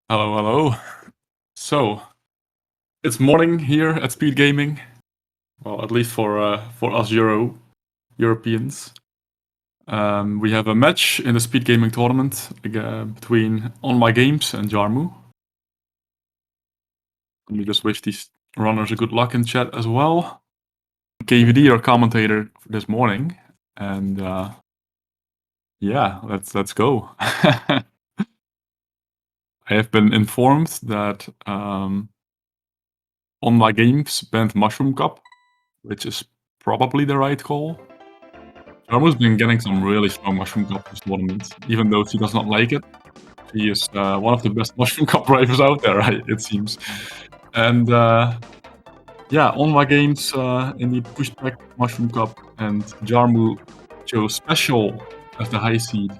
Hello, hello. So it's morning here at SpeedGaming. Well, at least for us Europeans. We have a match in the SpeedGaming tournament between onwagames and Jarm0u. Let me just wish these runners a good luck in chat as well. KVD, our commentator for this morning, and yeah, let's go. I have been informed that onwagames banned Mushroom Cup, which is probably the right call. Jarm0u's been getting some really strong Mushroom Cup this tournament, even though she does not like it. He is one of the best Mushroom Cup drivers out there, it seems. And yeah, onwagames indeed pushed back Mushroom Cup, and Jarm0u chose Special as the high seed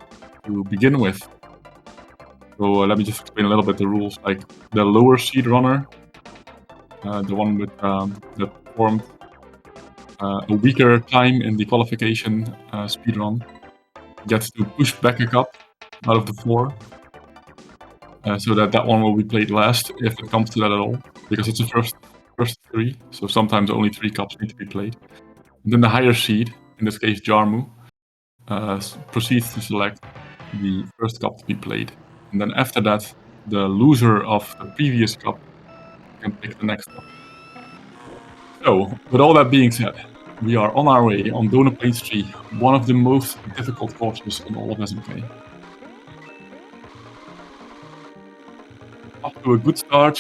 to begin with. So let me just explain a little bit the rules. Like the lower seed runner, the one with that performed a weaker time in the qualification speedrun, gets to push back a cup out of the 4, so that one will be played last, if it comes to that at all, because it's the first 3, so sometimes only 3 cups need to be played. And then the higher seed, in this case Jarm0u, proceeds to select the first cup to be played. And then after that, the loser of the previous cup can pick the next cup. So, with all that being said, we are on our way on Donut Plains 3, one of the most difficult courses in all of SMK. Off to a good start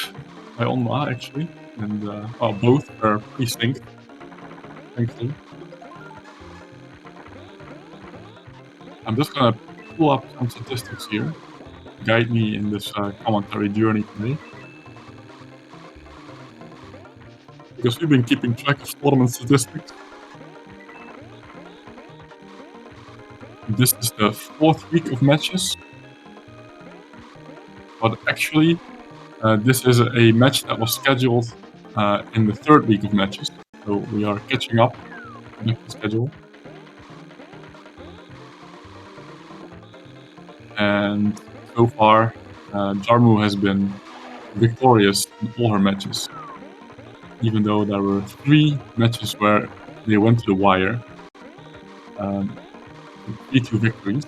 by onwa, actually, and well, both are pretty synced, thankfully. I'm just gonna pull up some statistics here to guide me in this commentary journey today. Because we've been keeping track of tournament statistics. This is the 4th week of matches. But actually, this is a match that was scheduled in the 3rd week of matches. So we are catching up with the schedule. And so far, Jarm0u has been victorious in all her matches. Even though there were 3 matches where they went to the wire. 3-2 victories.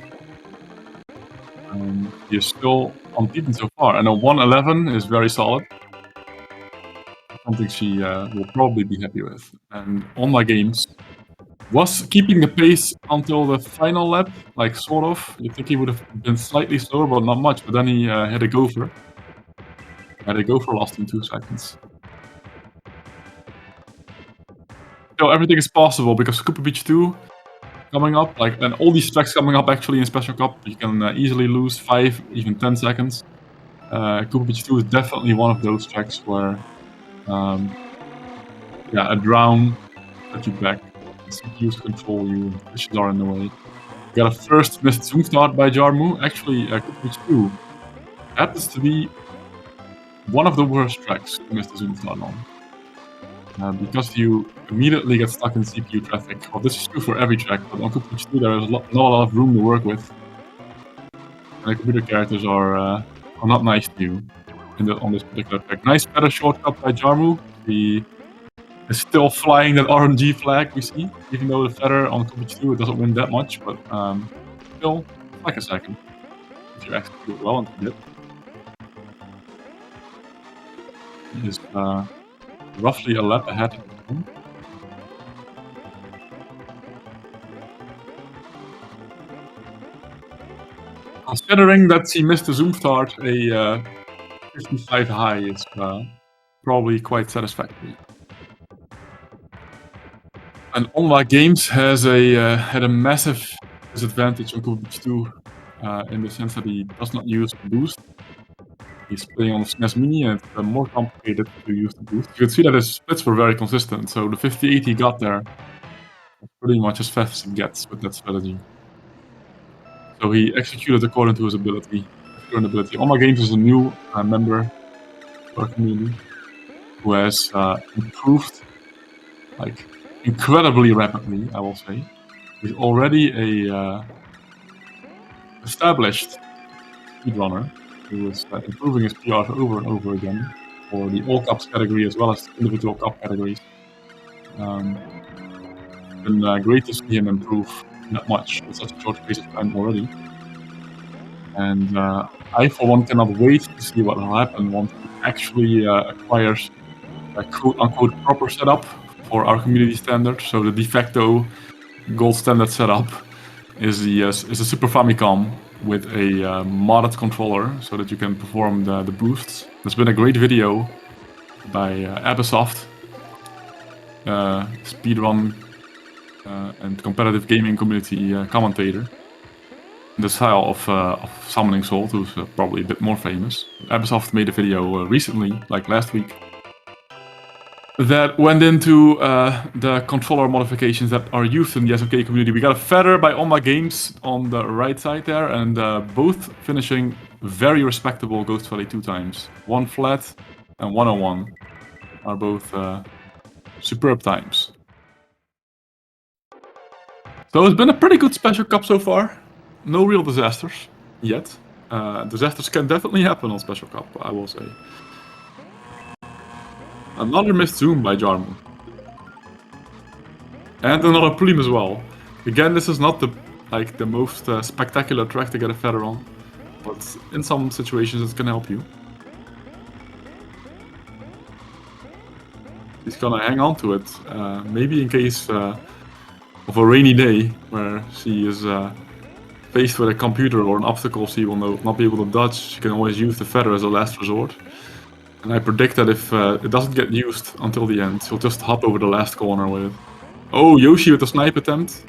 He is still unbeaten so far, and a 1-11 is very solid. Something she will probably be happy with. And onwagames was keeping the pace until the final lap, like sort of. You'd think he would have been slightly slower, but not much. But then he had a gopher. Had a gopher lasting 2 seconds. So everything is possible because Cooper Beach 2 coming up, like, and all these tracks coming up actually in Special Cup, you can easily lose 5, even 10 seconds. Cooper Beach 2 is definitely one of those tracks where, yeah, a drown set you back. CPUs control you, pushes are in the way. Got a first missed zoom start by Jarm0u. Actually, Cooper Beach 2 happens to be one of the worst tracks to miss the zoom start on. Because you immediately get stuck in CPU traffic. Well, this is true for every track, but on Cooper Beach 2 there is not a lot of room to work with. And the computer characters are not nice to you on this particular track. Nice better shortcut by Jarm0u. He is still flying that RNG flag we see, even though the feather on Cooper Beach 2 it doesn't win that much, but still, like a second, if you execute well and commit. He is roughly a lap ahead of him. Considering that he missed the zoom start, a 55 high is probably quite satisfactory. And onwagames has had a massive disadvantage on Cooper Beach 2 in the sense that he does not use the boost. He's playing on the SNES Mini and it's more complicated to use the boost. You can see that his splits were very consistent, so the 58 he got there was pretty much as fast as it gets with that strategy. So he executed according to his ability. onwagames is a new member of our community who has improved like incredibly rapidly, I will say. He's already a established speedrunner. who was improving his PRs over and over again for the All Cups category as well as individual cup categories. It's been great to see him improve that much in such a short space of time already. And I, for one, cannot wait to see what will happen once he actually acquires a quote-unquote proper setup for our community standard. So the de facto gold standard setup is a Super Famicom with a modded controller so that you can perform the boosts. There's been a great video by Abisoft, speedrun and competitive gaming community commentator, the style of Summoning Salt, who's probably a bit more famous. Abisoft made a video recently, like last week, that went into the controller modifications that are used in the SMK community. We got a feather by onwagames on the right side there, and both finishing very respectable Ghost Valley 2 times. 1 flat and 101 are both superb times. So it's been a pretty good Special Cup so far. No real disasters yet. Disasters can definitely happen on Special Cup, I will say. Another missed zoom by Jarm0u. And another prelim as well. Again, this is not the most spectacular track to get a feather on, but in some situations it can help you. He's gonna hang on to it, maybe in case of a rainy day where she is faced with a computer or an obstacle she will not be able to dodge. She can always use the feather as a last resort. And I predict that if it doesn't get used until the end, she'll just hop over the last corner with it. Oh, Yoshi with the snipe attempt.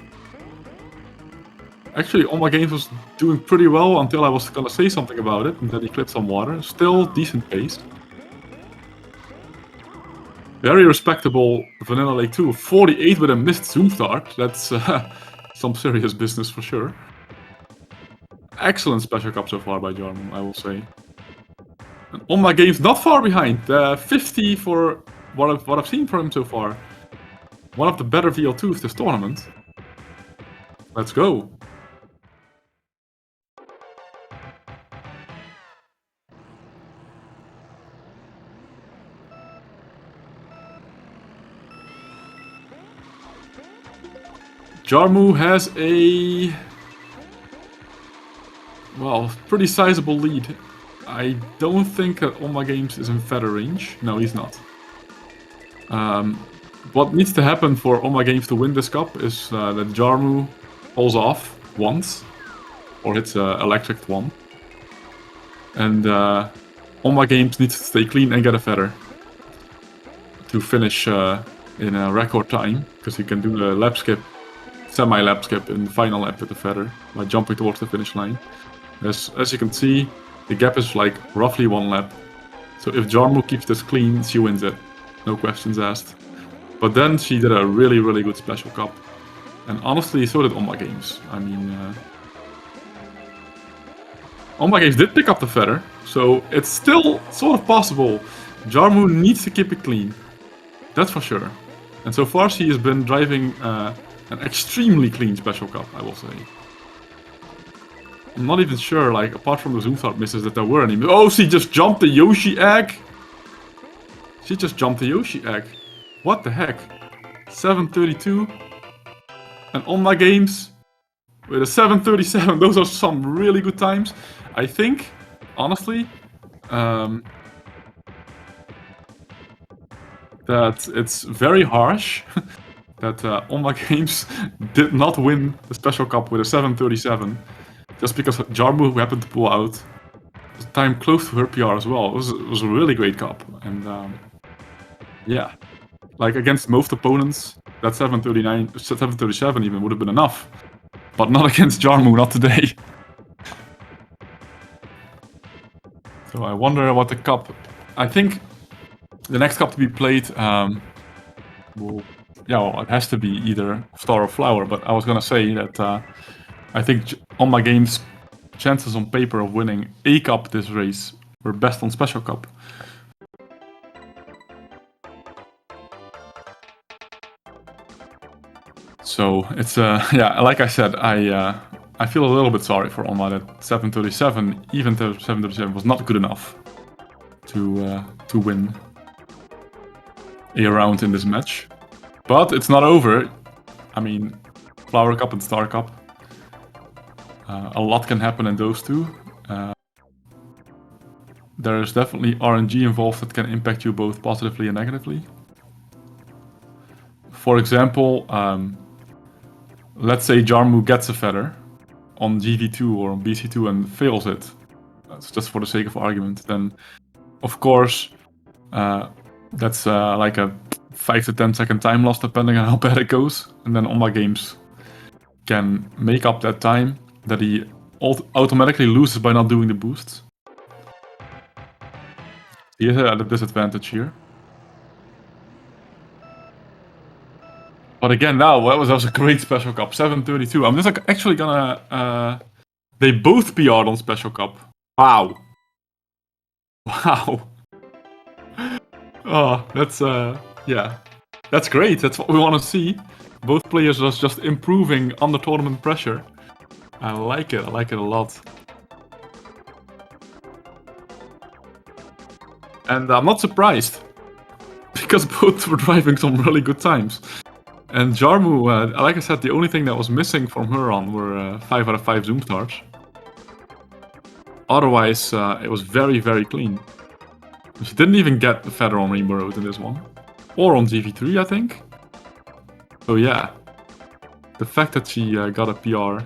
Actually, onwagames was doing pretty well until I was gonna say something about it, and then he clipped some water. Still decent pace. Very respectable Vanilla Lake 2. 48 with a missed zoom start. That's some serious business for sure. Excellent Special Cup so far by Jarm0u, I will say. And onwagames not far behind. 50 for what I've seen from him so far. One of the better VL2s this tournament. Let's go. Jarm0u has a pretty sizable lead. I don't think that onwagames is in feather range. No, he's not. What needs to happen for onwagames to win this cup is that Jarm0u falls off once, or hits electric one. And onwagames needs to stay clean and get a feather to finish in a record time, because he can do the lap skip, semi-lap skip in the final lap with the feather by jumping towards the finish line. As you can see, the gap is like roughly 1 lap. So if Jarm0u keeps this clean, she wins it. No questions asked. But then she did a really, really good Special Cup. And honestly, so did onwagames. I mean, onwagames did pick up the feather, so it's still sort of possible. Jarm0u needs to keep it clean. That's for sure. And so far she has been driving an extremely clean Special Cup, I will say. I'm not even sure, like, apart from the zoom start misses, that there were any... Oh, she just jumped the Yoshi egg! She just jumped the Yoshi egg. What the heck? 732. And onwagames with a 737. Those are some really good times. I think, honestly, that it's very harsh that onwagames did not win the Special Cup with a 737. Just because Jarm0u happened to pull out a time close to her PR as well. It was a really great cup. And yeah, like against most opponents, that 737 even would have been enough. But not against Jarm0u, not today. So I wonder what the cup... I think the next cup to be played it has to be either Star or Flower, but I was gonna say that I think onwagames' chances on paper of winning a cup this race were best on Special Cup. So it's yeah, like I said, I feel a little bit sorry for Onma that 737, even though 737 was not good enough to win a round in this match. But it's not over. I mean, Flower Cup and Star Cup. A lot can happen in those two. There is definitely RNG involved that can impact you both positively and negatively. For example, let's say Jarm0u gets a feather on GV2 or on BC2 and fails it. That's just for the sake of argument. Then, of course, that's like a 5 to 10 second time loss depending on how bad it goes. And then onwagames can make up that time that he automatically loses by not doing the boosts. He is at a disadvantage here. But again, now that was also a great Special Cup, 732. I'm just actually gonna. They both PR'd on Special Cup. Wow. Wow. Oh, that's yeah, that's great. That's what we want to see. Both players are just improving under tournament pressure. I like it. I like it a lot. And I'm not surprised, because both were driving some really good times. And Jarm0u, like I said, the only thing that was missing from her on were 5 out of 5 zoom starts. Otherwise, it was very, very clean. She didn't even get the feather on Rainbow Road in this one. Or on GV3, I think. So yeah, the fact that she got a PR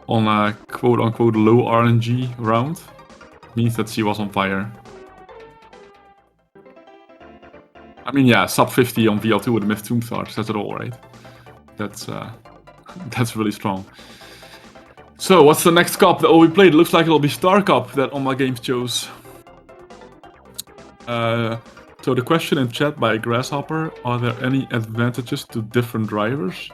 on a quote-unquote low RNG round means that she was on fire. I mean, yeah, sub 50 on VL2 with a missed zoom start says it all, right? That's really strong. So, what's the next cup that will be played? It looks like it'll be Star Cup that onwagames chose. So the question in chat by Grasshopper, are there any advantages to different drivers?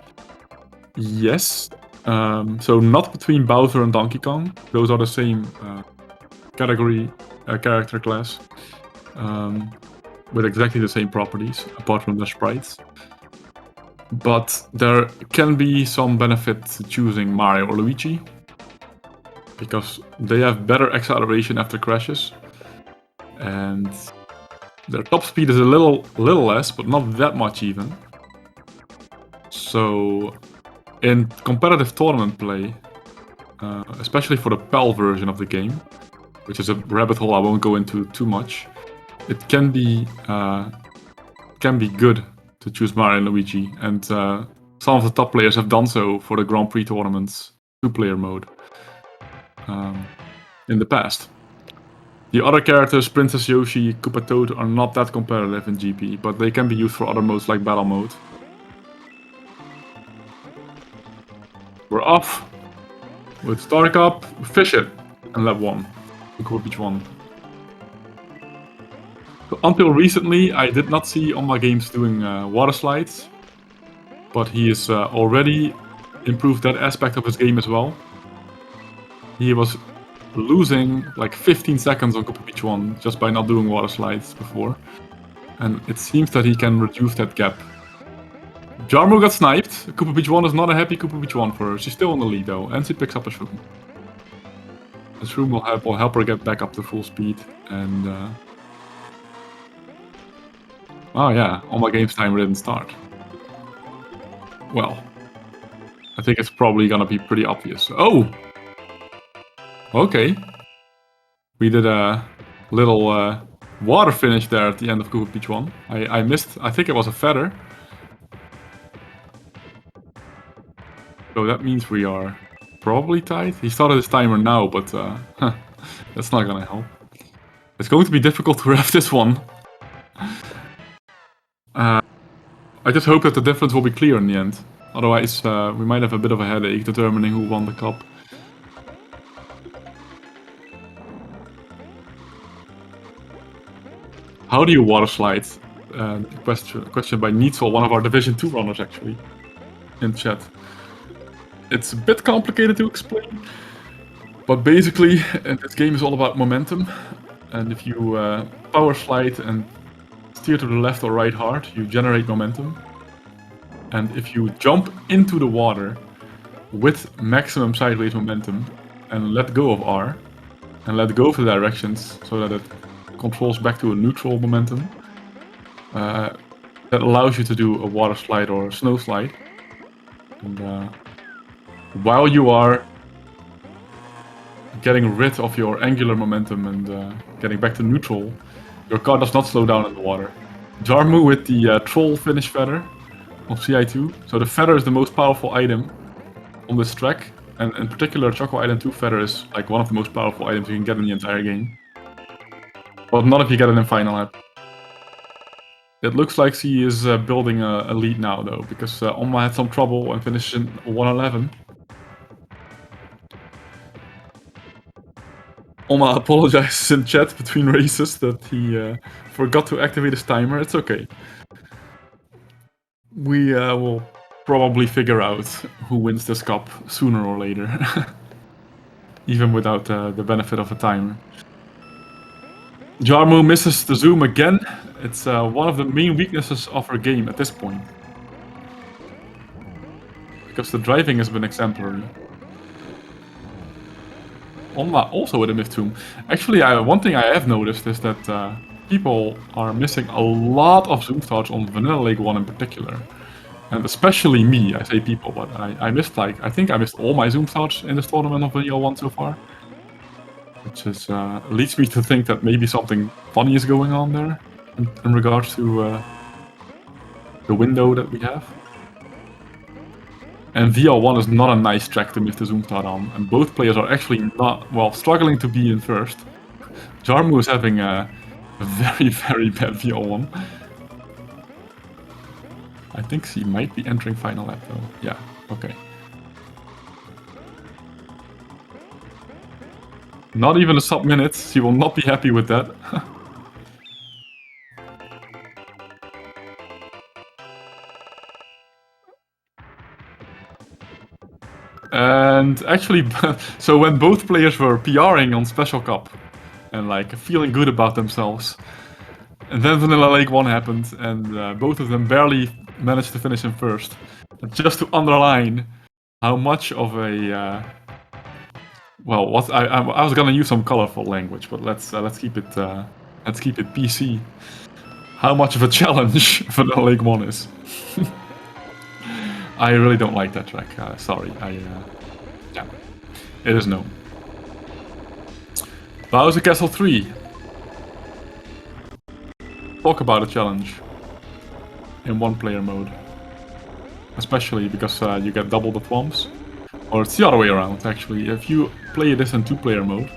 Yes. So not between Bowser and Donkey Kong. Those are the same character class. With exactly the same properties, apart from their sprites. But there can be some benefit to choosing Mario or Luigi, because they have better acceleration after crashes, and their top speed is a little less, but not that much even. So in competitive tournament play, especially for the PAL version of the game, which is a rabbit hole I won't go into too much, it can be good to choose Mario and Luigi, and some of the top players have done so for the Grand Prix tournaments 2-player mode in the past. The other characters, Princess Yoshi, Koopa Toad, are not that competitive in GP, but they can be used for other modes like Battle Mode. We're off with Star Cup, Fish It, and Lap 1. Koopa Beach 1. So until recently, I did not see onwagames doing water slides, but he has already improved that aspect of his game as well. He was losing like 15 seconds on Koopa Beach 1 just by not doing water slides before, and it seems that he can reduce that gap. Jarm0u got sniped. Koopa Beach 1 is not a happy Koopa Beach 1 for her. She's still in the lead though, and she picks up a shroom. The shroom will help her get back up to full speed, and oh yeah, onwagames time didn't start. Well, I think it's probably gonna be pretty obvious. Oh! Okay. We did a little water finish there at the end of Koopa Beach 1. I missed, I think it was a feather. So that means we are probably tied. He started his timer now, but that's not gonna help. It's going to be difficult to ref this one. I just hope that the difference will be clear in the end. Otherwise, we might have a bit of a headache determining who won the cup. How do you water slide? Question by Needsel, one of our Division 2 runners actually, in chat. It's a bit complicated to explain, but basically this game is all about momentum, and if you power slide and steer to the left or right hard, you generate momentum. And if you jump into the water with maximum sideways momentum and let go of R and let go of the directions so that it controls back to a neutral momentum. That allows you to do a water slide or a snow slide. And while you are getting rid of your angular momentum and getting back to neutral, your car does not slow down in the water. Jarm0u with the troll finish feather of CI2. So the feather is the most powerful item on this track. And in particular, Choco Island 2 feather is like one of the most powerful items you can get in the entire game. But not if you get it in final lap. It looks like he is building a lead now though, because Onma had some trouble and finished in 1:11. Onma apologizes in chat between races that he forgot to activate his timer. It's okay. We will probably figure out who wins this cup sooner or later. Even without the benefit of a timer. Jarm0u misses the zoom again. It's one of the main weaknesses of her game at this point. Because the driving has been exemplary. Onma also with a missed zoom. Actually, one thing I have noticed is that people are missing a lot of zoom starts on Vanilla Lake 1 in particular. And especially me, I say people, but I missed I think I missed all my zoom starts in this tournament of Vanilla 1 so far. Which is, leads me to think that maybe something funny is going on there in regards to the window that we have. And VL1 is not a nice track to miss the zoom start on, and both players are actually not, well, struggling to be in first. Jarm0u is having a very, very bad VL1. I think he might be entering final lap though. Yeah, okay. Not even a sub-minute, he will not be happy with that. And actually, so when both players were PRing on Special Cup and like feeling good about themselves, and then Vanilla Lake 1 happened, and both of them barely managed to finish in first. And just to underline how much of a well, what I was gonna use some colorful language, but let's keep it PC. How much of a challenge Vanilla Lake 1 is. I really don't like that track. Sorry, yeah, it is known. Bowser Castle 3. Talk about a challenge in one-player mode, especially because you get double the thwomps. Or it's the other way around, actually. If you play this in two-player mode,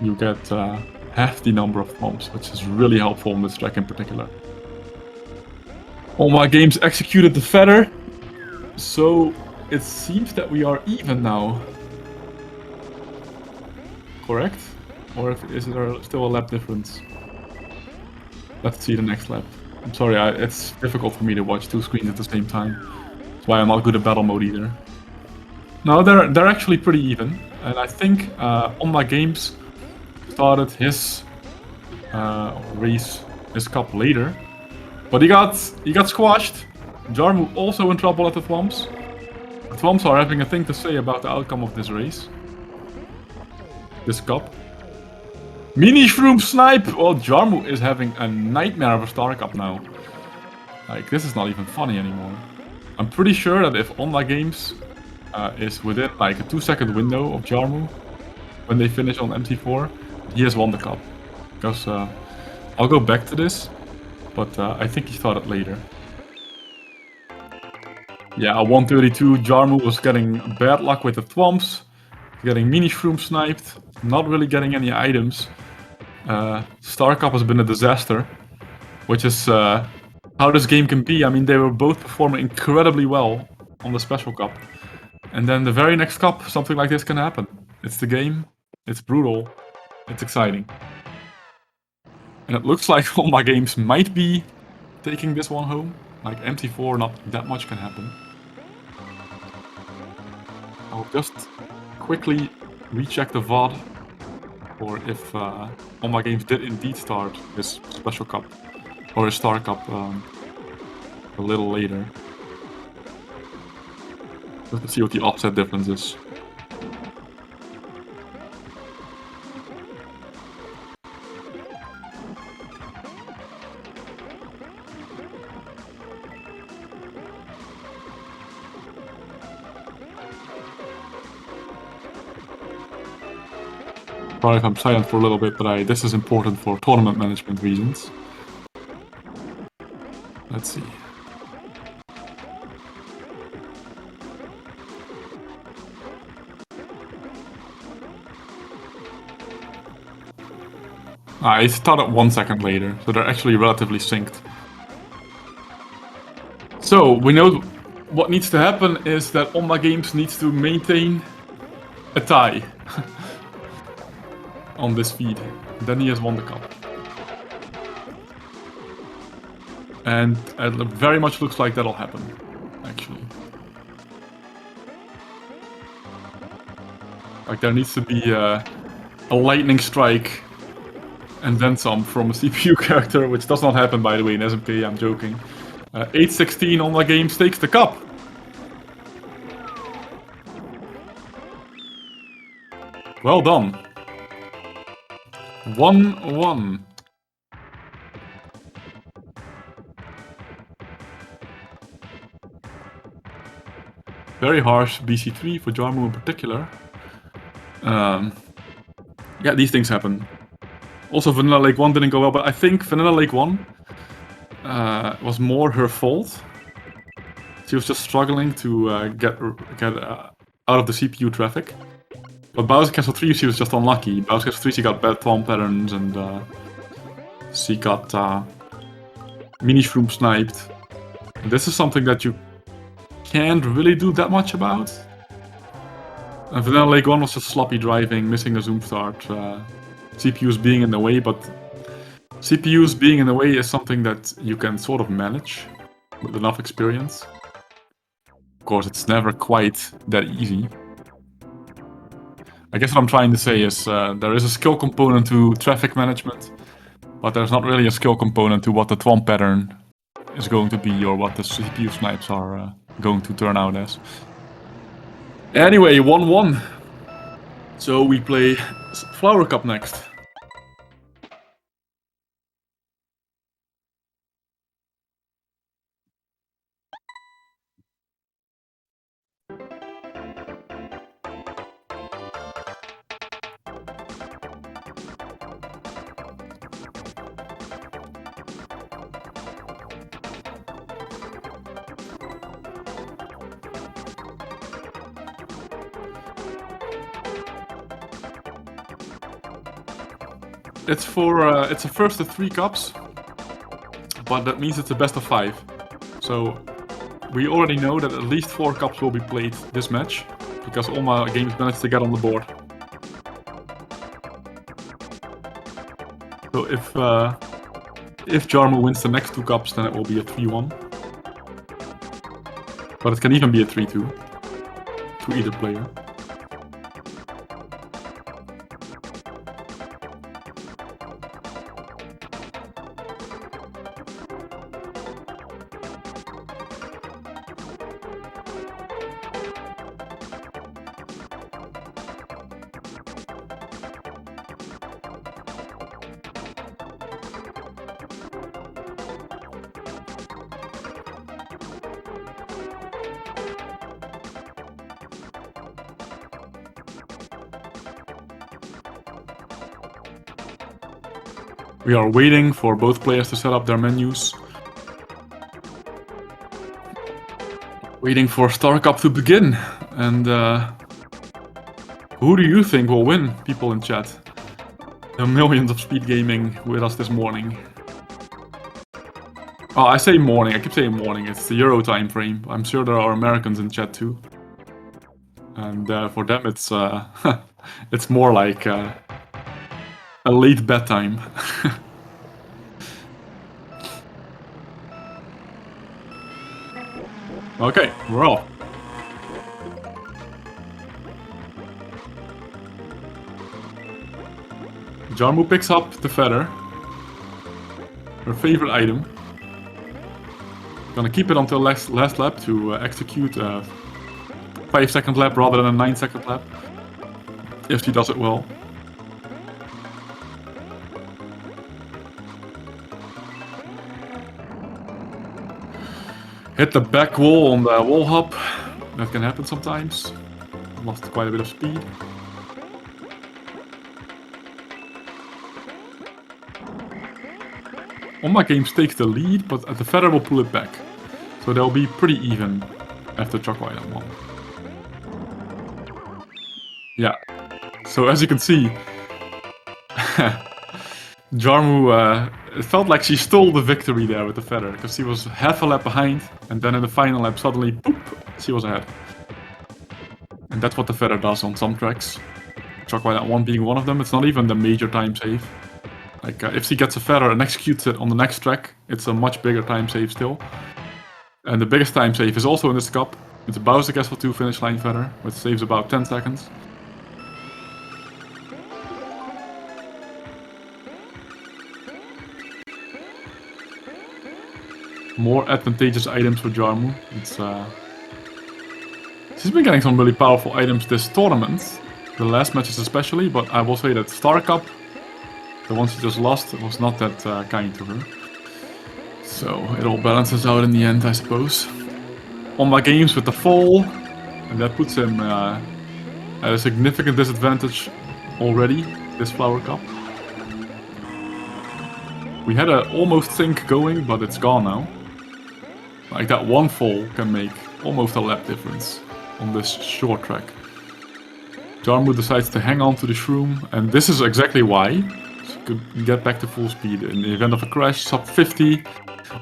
you get half the number of thwomps, which is really helpful in this track in particular. onwagames executed the feather, so it seems that we are even now. Correct? Or is there still a lap difference? Let's see the next lap. I'm sorry, it's difficult for me to watch two screens at the same time. That's why I'm not good at battle mode either. No, they're actually pretty even, and I think onwagames started his race, his cup later, but he got squashed. Jarm0u also in trouble at the thwomps. The thwomps are having a thing to say about the outcome of this race, this cup. Mini Shroom Snipe! Well, Jarm0u is having a nightmare of a Star Cup now. Like, this is not even funny anymore. I'm pretty sure that if onwagames is within like a 2-second window of Jarm0u when they finish on MT4, he has won the cup. Because I'll go back to this, but I think he started later. Yeah, 132, Jarm0u was getting bad luck with the thwomps, getting mini shroom sniped, not really getting any items. Star Cup has been a disaster, which is how this game can be. I mean, they were both performing incredibly well on the Special Cup. And then the very next cup, something like this can happen. It's the game, it's brutal, it's exciting. And it looks like onwagames might be taking this one home. Like MT4, not that much can happen. I'll just quickly recheck the VOD for if onwagames did indeed start his Special Cup or his Star Cup a little later. Let's see what the offset difference is. Sorry if I'm silent for a little bit, but this is important for tournament management reasons. Let's see. It started 1 second later, so they're actually relatively synced. So, we know what needs to happen is that onwagames needs to maintain a tie on this feed. Then he has won the cup. And it very much looks like that'll happen, actually. Like there needs to be a lightning strike and then some from a CPU character, which does not happen, by the way, in SMK, I'm joking. 8-16 onwagames takes the cup. Well done. 1-1. Very harsh BC3 for Jarm0u in particular. Yeah, these things happen. Also, Vanilla Lake 1 didn't go well, but I think Vanilla Lake 1 was more her fault. She was just struggling to get out of the CPU traffic. But Bowser Castle 3, she was just unlucky. Bowser Castle 3, she got bad thumb patterns and she got mini shroom sniped. And this is something that you can't really do that much about. And Vanilla Lake 1 was just sloppy driving, missing a zoom start, CPUs being in the way, but CPUs being in the way is something that you can sort of manage with enough experience. Of course, it's never quite that easy. I guess what I'm trying to say is there is a skill component to traffic management, but there's not really a skill component to what the thwomp pattern is going to be or what the CPU snipes are going to turn out as. Anyway, 1-1. So we play Flower Cup next. It's a first of 3 cups, but that means it's a best of 5. So we already know that at least 4 cups will be played this match, because onwagames managed to get on the board. So if Jarm0u wins the next 2 cups, then it will be a 3-1. But it can even be a 3-2 to either player. We are waiting for both players to set up their menus. Waiting for Star Cup to begin. And who do you think will win, people in chat? The millions of SpeedGaming with us this morning. Oh, I say morning, I keep saying morning, it's the Euro time frame. I'm sure there are Americans in chat too. And for them it's it's more like a late bedtime. Okay, we're off. Jarm0u picks up the feather. Her favorite item. Gonna keep it until last lap to execute a 5-second lap rather than a 9-second lap. If she does it well. Hit the back wall on the wall hop. That can happen sometimes. Lost quite a bit of speed. onwagames takes the lead, but the feather will pull it back. So they'll be pretty even after chocolate item 1. Yeah. So as you can see, Jarm0u, it felt like she stole the victory there with the feather, because she was half a lap behind, and then in the final lap suddenly, boop, she was ahead. And that's what the feather does on some tracks. Chocolate item 1 being one of them. It's not even the major time save. Like, if she gets a feather and executes it on the next track, it's a much bigger time save still. And the biggest time save is also in this cup. It's a Bowser Castle 2 finish line feather, which saves about 10 seconds. More advantageous items for Jarm0u. She's been getting some really powerful items this tournament. The last matches especially, but I will say that Star Cup, the one she just lost, was not that kind to her. So it all balances out in the end, I suppose. onwagames with the fall, and that puts him at a significant disadvantage already, this Flower Cup. We had an almost sync going, but it's gone now. Like, that one fall can make almost a lap difference on this short track. Jarm0u decides to hang on to the shroom, and this is exactly why. She could get back to full speed in the event of a crash, sub 50.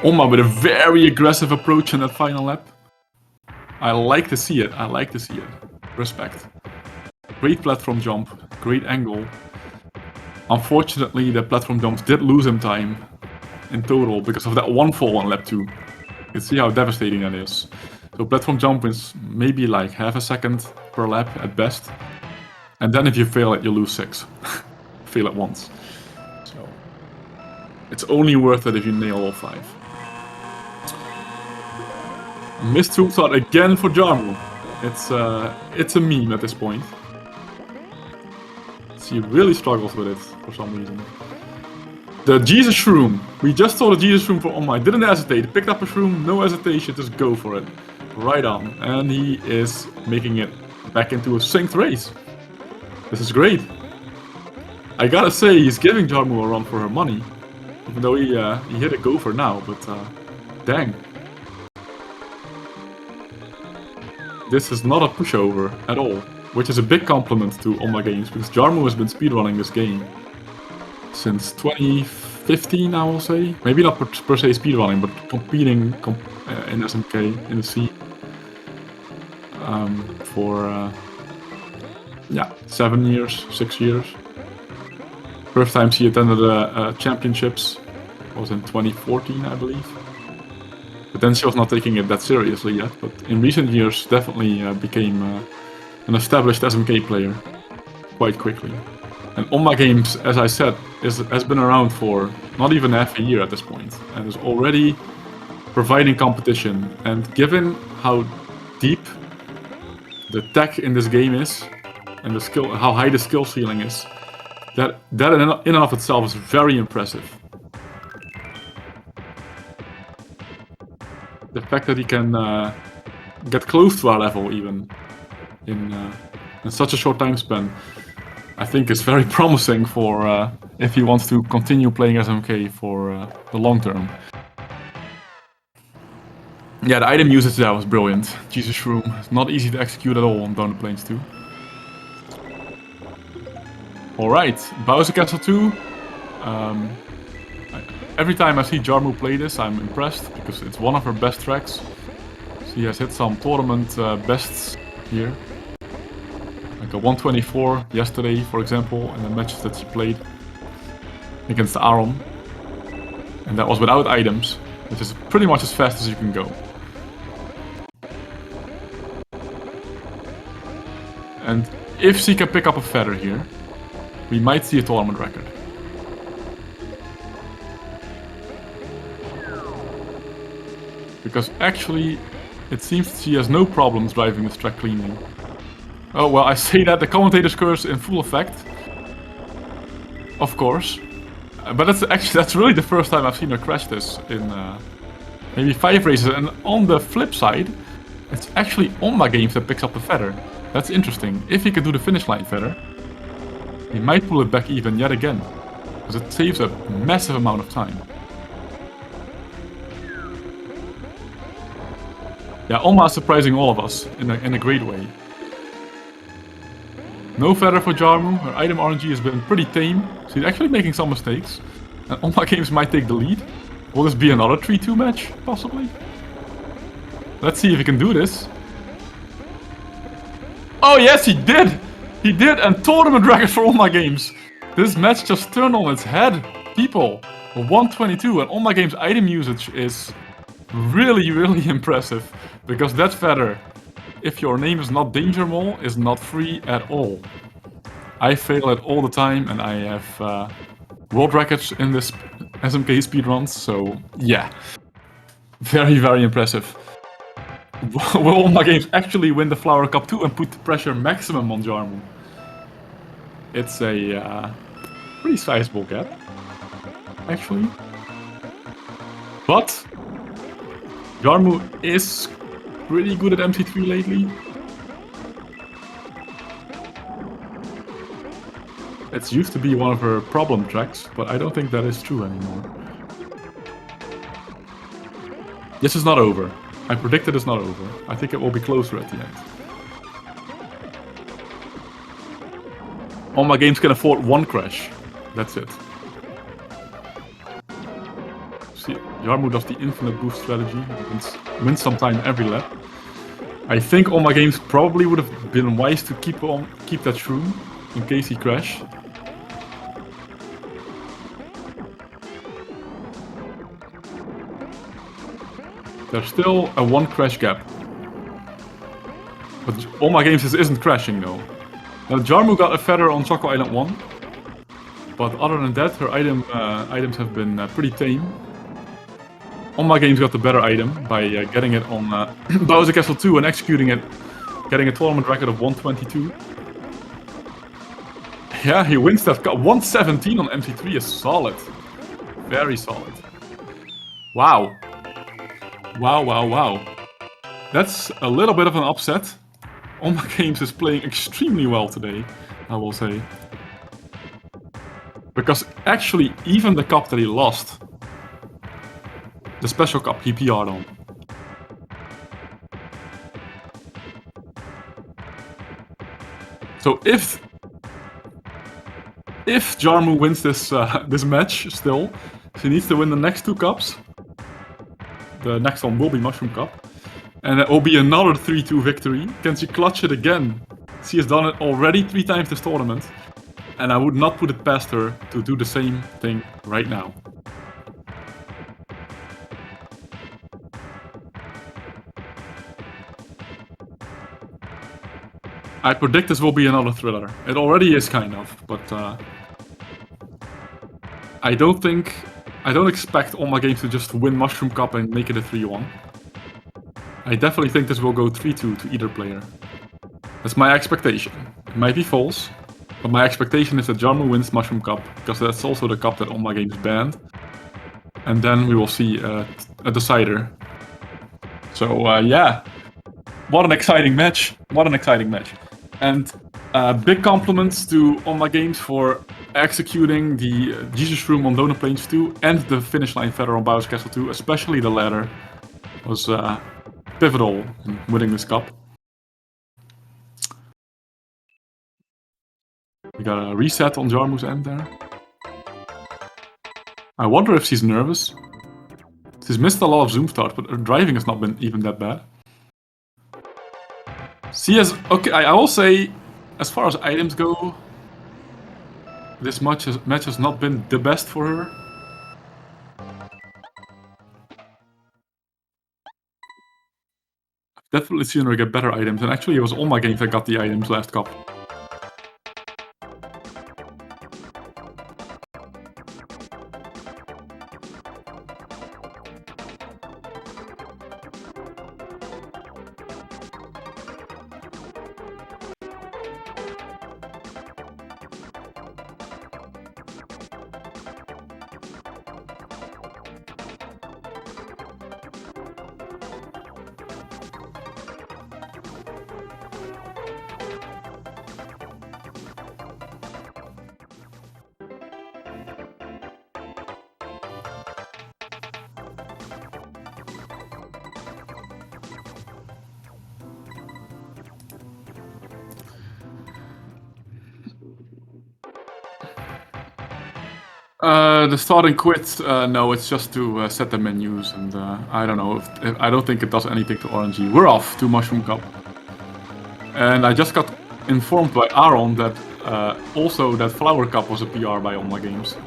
onwa with a very aggressive approach in that final lap. I like to see it, I like to see it. Respect. Great platform jump, great angle. Unfortunately, the platform jumps did lose him time in total because of that one fall on lap 2. You can see how devastating that is. So platform jump is maybe like half a second per lap at best. And then if you fail it, you lose 6. Fail it once. So it's only worth it if you nail all 5. Missed swoop shot again for Jarm0u. It's a meme at this point. She really struggles with it for some reason. The Jesus Shroom. We just saw the Jesus Shroom for onwa. Didn't hesitate. Picked up a shroom, no hesitation, just go for it. Right on. And he is making it back into a synced race. This is great. I gotta say, he's giving Jarm0u a run for her money. Even though he hit a gopher now, but dang. This is not a pushover at all, which is a big compliment to onwagames, because Jarm0u has been speedrunning this game since 2015, I will say. Maybe not per se speedrunning, but competing in SMK, in the scene. For, 7 years, 6 years. First time she attended championships was in 2014, I believe. But then she was not taking it that seriously yet, but in recent years definitely became an established SMK player quite quickly. And onwagames, as I said, has been around for not even half a year at this point, and is already providing competition. And given how deep the tech in this game is, and how high the skill ceiling is, that in and of itself is very impressive. The fact that he can get close to our level even in such a short time span, I think is very promising for if he wants to continue playing SMK for the long term. Yeah, the item usage there was brilliant. Jesus Shroom, it's not easy to execute at all on Down the Plains 2. Alright, Bowser Castle 2. Every time I see Jarm0u play this, I'm impressed, because it's one of her best tracks. She has hit some tournament bests here. Like a 124 yesterday, for example, in the matches that she played against Aron. And that was without items, which is pretty much as fast as you can go. And if she can pick up a feather here, we might see a tournament record. Because actually, It seems she has no problems driving this track cleanly. Oh, well, I say that the commentator's curse in full effect. Of course. But that's really the first time I've seen her crash this in maybe 5 races. And on the flip side, it's actually onwagames that picks up the feather. That's interesting. If he can do the finish line feather, he might pull it back even yet again. Because it saves a massive amount of time. Yeah, Onma is surprising all of us in a great way. No feather for Jarm0u. Her item RNG has been pretty tame. She's actually making some mistakes. And onwagames might take the lead. Will this be another 3-2 match, possibly? Let's see if he can do this. Oh yes, he did! He did, and tournament record for onwagames. This match just turned on its head. People, 122, and onwagames item usage is really, really impressive. Because that feather, if your name is not Jarm0u, is not free at all. I fail it all the time, and I have world records in this SMK speedruns, so yeah. Very, very impressive. Will onwagames actually win the Flower Cup 2 and put the pressure maximum on Jarm0u? It's a pretty sizable gap, actually. But Jarm0u is pretty good at MC3 lately. It used to be one of her problem tracks, but I don't think that is true anymore. This is not over. I predicted it's not over. I think it will be closer at the end. onwagames can afford one crash. That's it. See, Jarm0u does the infinite boost strategy. Wins some time every lap. I think onwagames probably would have been wise to keep that shroom in case he crashed. There's still a 1 crash gap. But onwagames isn't crashing though. Now Jarm0u got a feather on Choco Island 1. But other than that, her items have been pretty tame. onwagames got the better item by getting it on Bowser Castle 2 and executing it, getting a tournament record of 122. Yeah, he wins that cup. 117 on MC3 is solid. Very solid. Wow. Wow, wow, wow. That's a little bit of an upset. onwagames is playing extremely well today, I will say. Because actually, even the cup that he lost, the special cup, he PR'd on. So if Jarm0u wins this match still, she needs to win the next 2 cups. The next one will be Mushroom Cup. And it will be another 3-2 victory. Can she clutch it again? She has done it already 3 times this tournament. And I would not put it past her to do the same thing right now. I predict this will be another thriller. It already is kind of, but I don't expect onwagames to just win Mushroom Cup and make it a 3-1. I definitely think this will go 3-2 to either player. That's my expectation. It might be false, but my expectation is that Jarm0u wins Mushroom Cup, because that's also the cup that onwagames banned. And then we will see a decider. So yeah, what an exciting match. What an exciting match. And big compliments to onwagames for executing the Jesus Room on Donut Plains 2 and the finish line feather on Bowser Castle 2, especially the latter, was pivotal in winning this cup. We got a reset on Jarm0u's end there. I wonder if she's nervous. She's missed a lot of zoom starts, but her driving has not been even that bad. She has... Okay, I will say, as far as items go, this match has not been the best for her. I've definitely seen her get better items, and actually it was onwagames that got the items last cup. The start and quit, no, it's just to set the menus, and I don't know. I don't think it does anything to RNG. We're off to Mushroom Cup. And I just got informed by Aaron that also that Flower Cup was a PR by onwagames.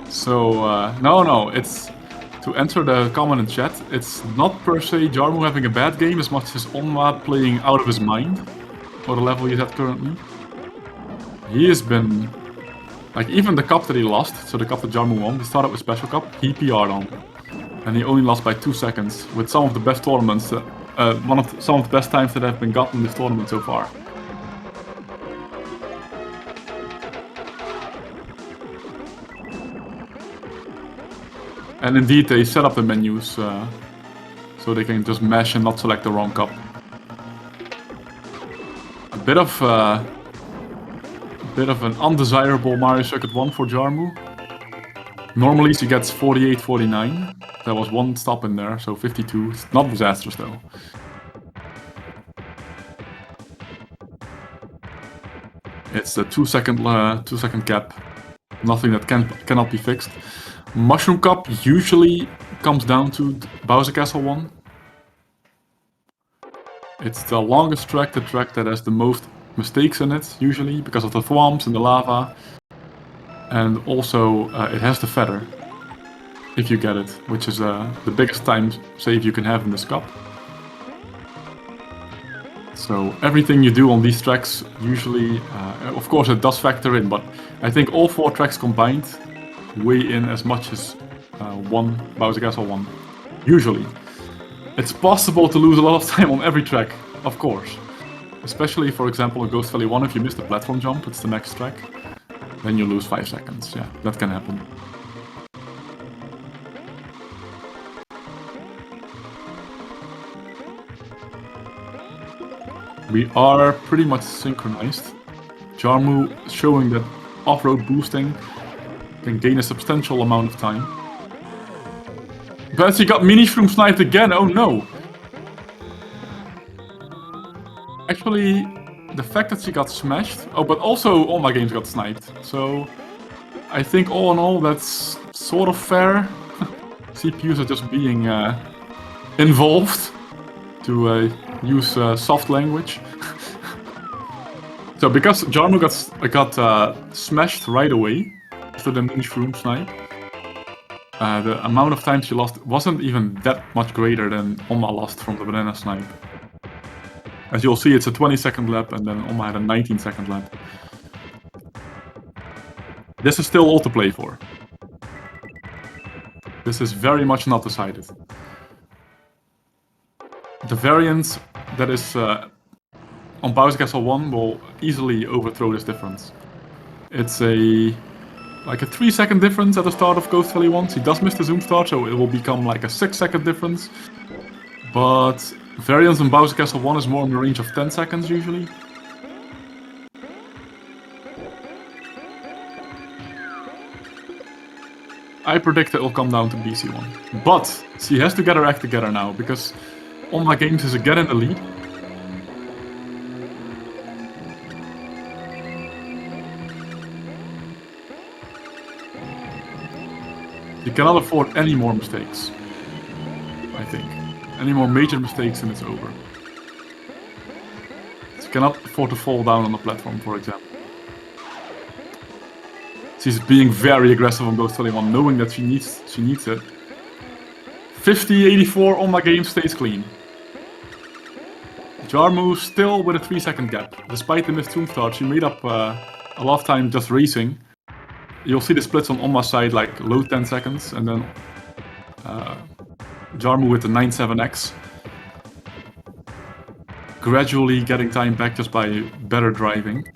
So, no, it's to answer the comment in chat, it's not per se Jarm0u having a bad game as much as Onwa playing out of his mind for the level he's at currently. He has been, like, even the cup that he lost, so the cup that Jarm0u won, he started with Special Cup, he PR'd on. And he only lost by 2 seconds, with some of the best tournaments, some of the best times that have been gotten in this tournament so far. And indeed, they set up the menus so they can just mash and not select the wrong cup. A bit of an undesirable Mario Circuit 1 for Jarm0u. Normally she gets 48, 49. There was one stop in there, so 52. It's not disastrous though. It's a 2 second gap. Nothing that cannot be fixed. Mushroom Cup usually comes down to Bowser Castle 1. It's the longest track, the track that has the most mistakes in it, usually, because of the thwomps and the lava. And also, it has the feather, if you get it, which is the biggest time save you can have in this cup. So everything you do on these tracks, usually, of course it does factor in, but I think all 4 tracks combined weigh in as much as one Bowser Castle 1, usually. It's possible to lose a lot of time on every track, of course. Especially, for example, in Ghost Valley 1, if you miss the platform jump, it's the next track, then you lose 5 seconds. Yeah, that can happen. We are pretty much synchronized. Jarm0u showing that off-road boosting can gain a substantial amount of time. But he got mini shroom sniped again, oh no! Actually, the fact that she got smashed... Oh, but also onwagames got sniped. So, I think all in all that's sort of fair. CPUs are just being involved, to use soft language. So because Jarm0u got smashed right away after the mini shroom snipe, the amount of time she lost wasn't even that much greater than Onwa lost from the banana snipe. As you'll see, it's a 20-second lap, and then Onwa had a 19-second lap. This is still all to play for. This is very much not decided. The variance that is on Bowser Castle 1 will easily overthrow this difference. It's like a 3-second difference at the start of Ghost Valley 1. He does miss the zoom start, so it will become like a 6-second difference. But variance on Bowser Castle 1 is more in the range of 10 seconds usually. I predict it will come down to BC1. But she has to get her act together now, because onwagames is again in the lead. You cannot afford any more mistakes, I think. Any more major mistakes and it's over. You cannot afford to fall down on the platform, for example. She's being very aggressive on Ghost Valley 1, knowing that she needs it. 50-84, onwagames stays clean. Jarm0u still with a 3-second gap. Despite the missed zoom start, she made up a lot of time just racing. You'll see the splits on Onwa's side, like low 10 seconds, and then Jarm0u with the 9-7x. Gradually getting time back just by better driving.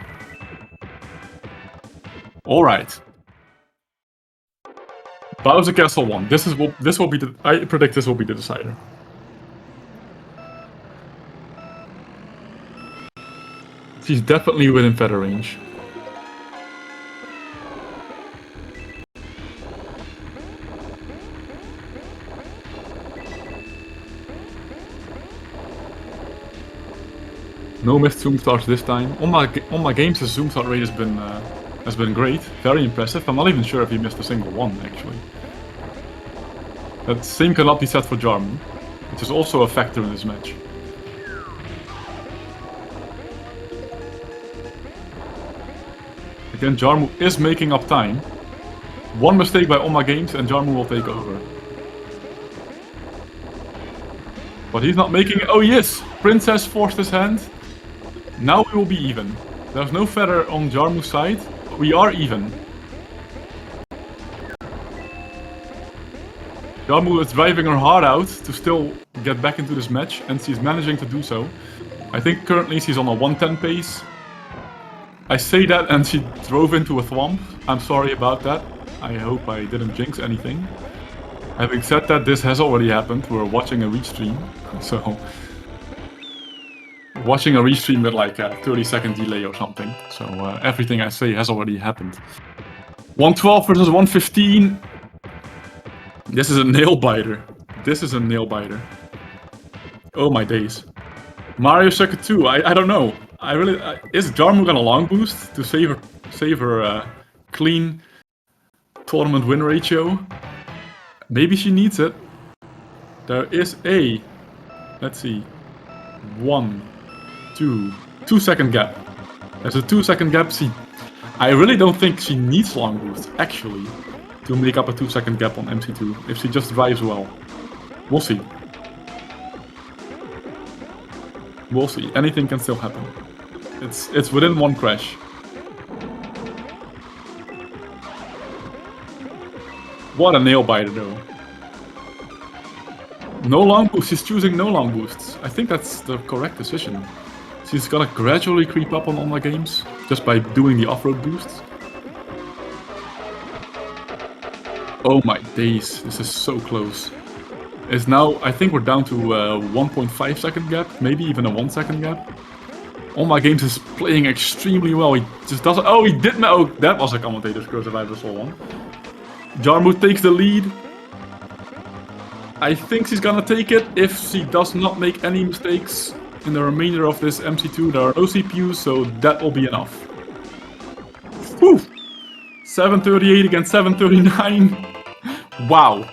Alright. Bowser Castle 1. This will be the... I predict this will be the decider. She's definitely within feather range. No missed zoom starts this time. Onwagames' zoom start rate has been has been great, very impressive. I'm not even sure if he missed a single one, actually. That same cannot be said for Jarm0u, which is also a factor in this match. Again, Jarm0u is making up time. One mistake by onwagames and Jarm0u will take over. But he's not making it. Oh yes! Princess forced his hand. Now we will be even. There's no feather on Jarm0u's side, but we are even. Jarm0u is driving her heart out to still get back into this match, and she's managing to do so. I think currently she's on a 110 pace. I say that and she drove into a thwomp. I'm sorry about that. I hope I didn't jinx anything. Having said that, this has already happened. We're watching a restream, so... Watching a restream with like a 30-second delay or something. So everything I say has already happened. 112 versus 115. This is a nail-biter. This is a nail-biter. Oh my days. Mario Circuit 2, I don't know. Is Jarm0u gonna long boost to save her clean tournament win ratio? Maybe she needs it. There is a, let's see, 2 second gap. There's a 2 second gap. I really don't think she needs long boost, actually, to make up a 2 second gap on MC2, if she just drives well. We'll see. We'll see. Anything can still happen. It's within one crash. What a nail biter though. No long boost, she's choosing no long boosts. I think that's the correct decision. She's gonna gradually creep up on onwagames just by doing the off-road boosts. Oh my days, this is so close. It's now, I think we're down to a 1.5 second gap, maybe even a 1 second gap. onwagames is playing extremely well. He just doesn't. Oh, he did. Oh, that was a commentator's curse if I ever saw one. Jarm0u takes the lead. I think she's gonna take it if she does not make any mistakes in the remainder of this MC2. There are no CPUs, so that will be enough. Whew! 738 against 739. Wow.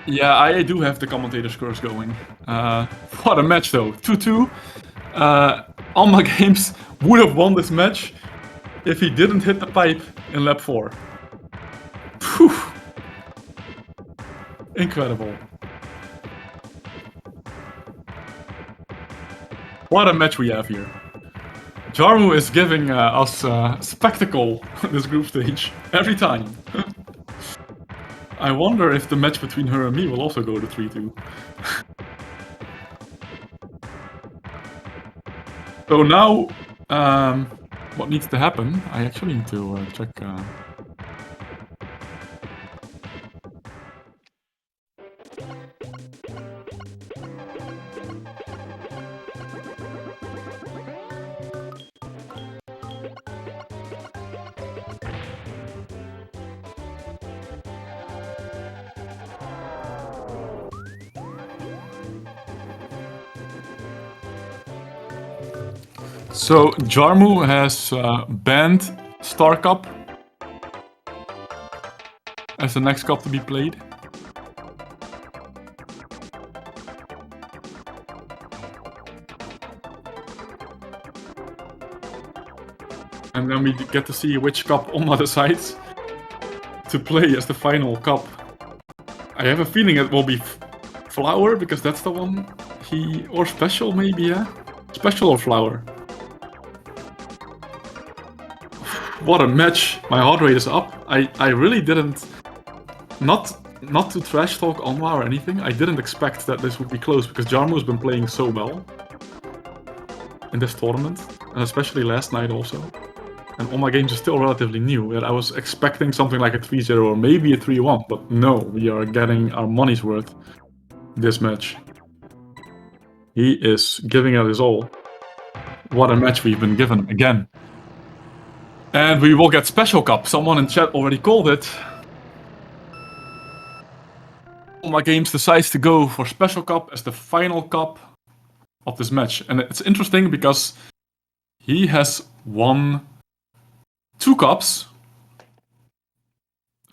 Yeah, I do have the commentator's curse going. What a match though. 2-2. onwagames would have won this match if he didn't hit the pipe in lap 4. Whew. Incredible. What a match we have here. Jarm0u is giving us spectacle this group stage every time. I wonder if the match between her and me will also go to 3-2. So now, what needs to happen? I actually need to check... So Jarm0u has banned Star Cup as the next cup to be played. And then we get to see which cup Onwa decides to play as the final cup. I have a feeling it will be Flower, because that's the one or Special maybe, yeah? Special or Flower? What a match! My heart rate is up. I really didn't... Not to trash talk Onwa or anything, I didn't expect that this would be close, because Jarm0u's been playing so well in this tournament, and especially last night also. And onwagames is still relatively new, yet I was expecting something like a 3-0 or maybe a 3-1, but no, we are getting our money's worth this match. He is giving it his all. What a match we've been given again. And we will get Special Cup. Someone in chat already called it. onwagames decides to go for Special Cup as the final cup of this match. And it's interesting because he has won 2 cups,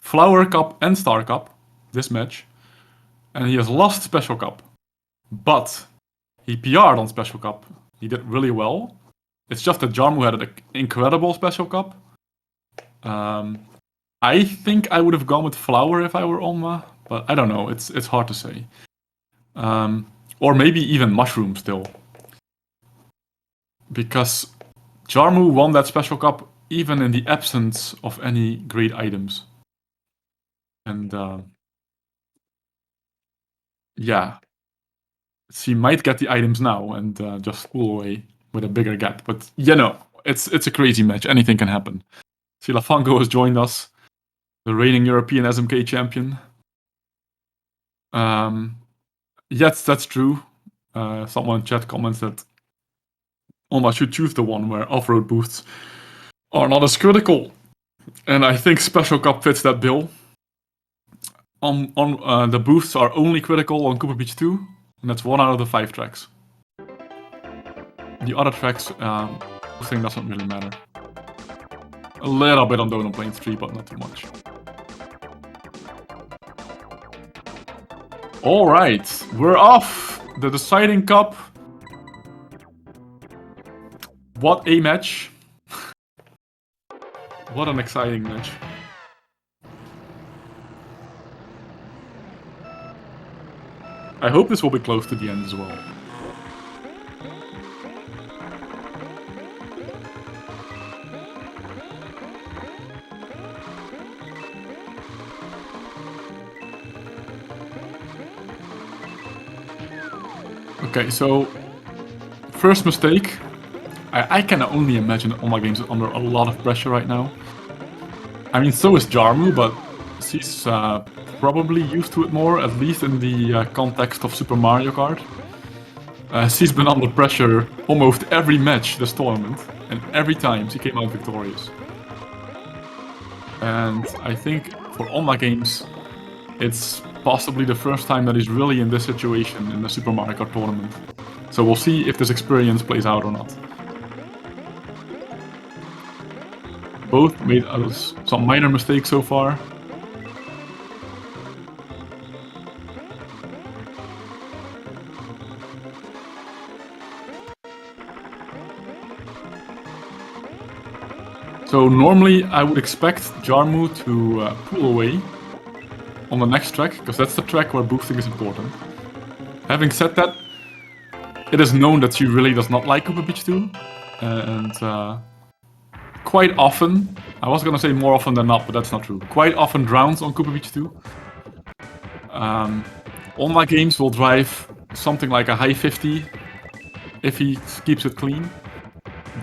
Flower Cup and Star Cup, this match. And he has lost Special Cup. But he PR'd on Special Cup. He did really well. It's just that Jarm0u had an incredible Special Cup. I think I would have gone with Flower if I were Onwa, but I don't know. It's hard to say. Or maybe even Mushroom still. Because Jarm0u won that Special Cup even in the absence of any great items. And yeah. She might get the items now and just pull away with a bigger gap. But you know, it's a crazy match. Anything can happen. Silafango has joined us, the reigning European SMK champion. Yes, that's true. Someone in chat comments that Onwa should choose the one where off-road boosts are not as critical. And I think Special Cup fits that bill. The boosts are only critical on Cooper Beach 2, and that's 1 out of the 5 tracks. The other tracks, boosting doesn't really matter. A little bit on Donut Plains 3, but not too much. Alright, we're off! The deciding cup. What a match. What an exciting match. I hope this will be close to the end as well. Okay, so first mistake. I can only imagine onwagames is under a lot of pressure right now. I mean, so is Jarm0u, but she's probably used to it more, at least in the context of Super Mario Kart. She's been under pressure almost every match this tournament, and every time she came out victorious. And I think for onwagames, it's possibly the first time that he's really in this situation in the Super Mario Kart tournament. So we'll see if this experience plays out or not. Both made some minor mistakes so far. So normally I would expect Jarm0u to pull away on the next track, because that's the track where boosting is important. Having said that, it is known that she really does not like Cooper Beach 2, and quite often, I was gonna say more often than not, but that's not true, quite often drowns on Cooper Beach 2. onwagames will drive something like a high 50 if he keeps it clean.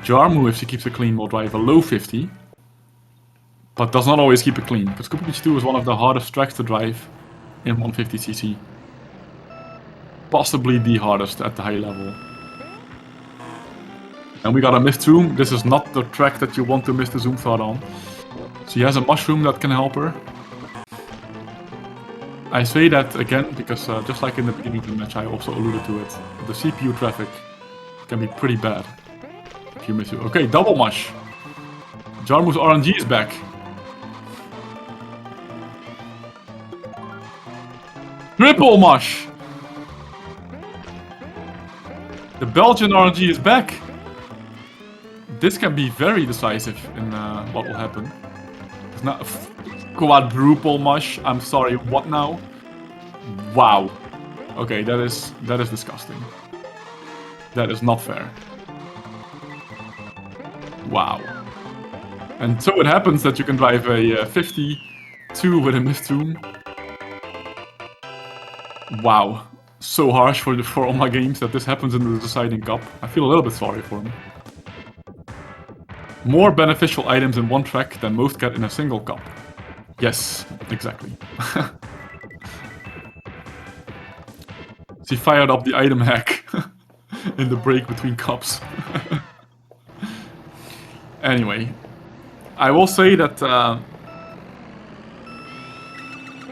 Jarm0u, if she keeps it clean, will drive a low 50, but does not always keep it clean, because Cooper Beach 2 is one of the hardest tracks to drive in 150cc. Possibly the hardest at the high level. And we got a missed zoom. This is not the track that you want to miss the zoom thought on. She has a mushroom that can help her. I say that again because just like in the beginning of the match, I also alluded to it. The CPU traffic can be pretty bad if you miss it. Okay, double mush. Jarm0u's RNG is back. Triple mush. The Belgian RNG is back. This can be very decisive in what will happen. It's not a quadruple mush. I'm sorry, what now? Wow. Okay, that is disgusting. That is not fair. Wow. And so it happens that you can drive a 52 with a missed zoom. Wow. So harsh for onwagames that this happens in the deciding cup. I feel a little bit sorry for him. More beneficial items in one track than most get in a single cup. Yes, exactly. She fired up the item hack in the break between cups. Anyway, I will say that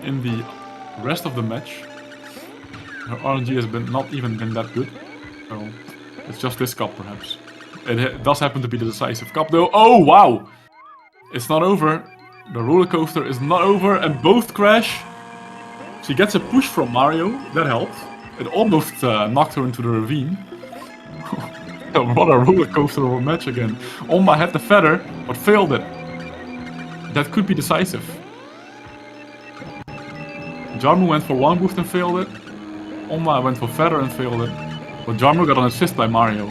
in the rest of the match, her RNG has not even been that good. So it's just this cup, perhaps. It does happen to be the decisive cup, though. Oh, wow! It's not over. The roller coaster is not over, and both crash. She gets a push from Mario. That helped. It almost knocked her into the ravine. What a roller coaster of a match again. Onma had the feather, but failed it. That could be decisive. Jarm0u went for one boost and failed it. Onma went for feather and failed it. But Jarm0u got an assist by Mario.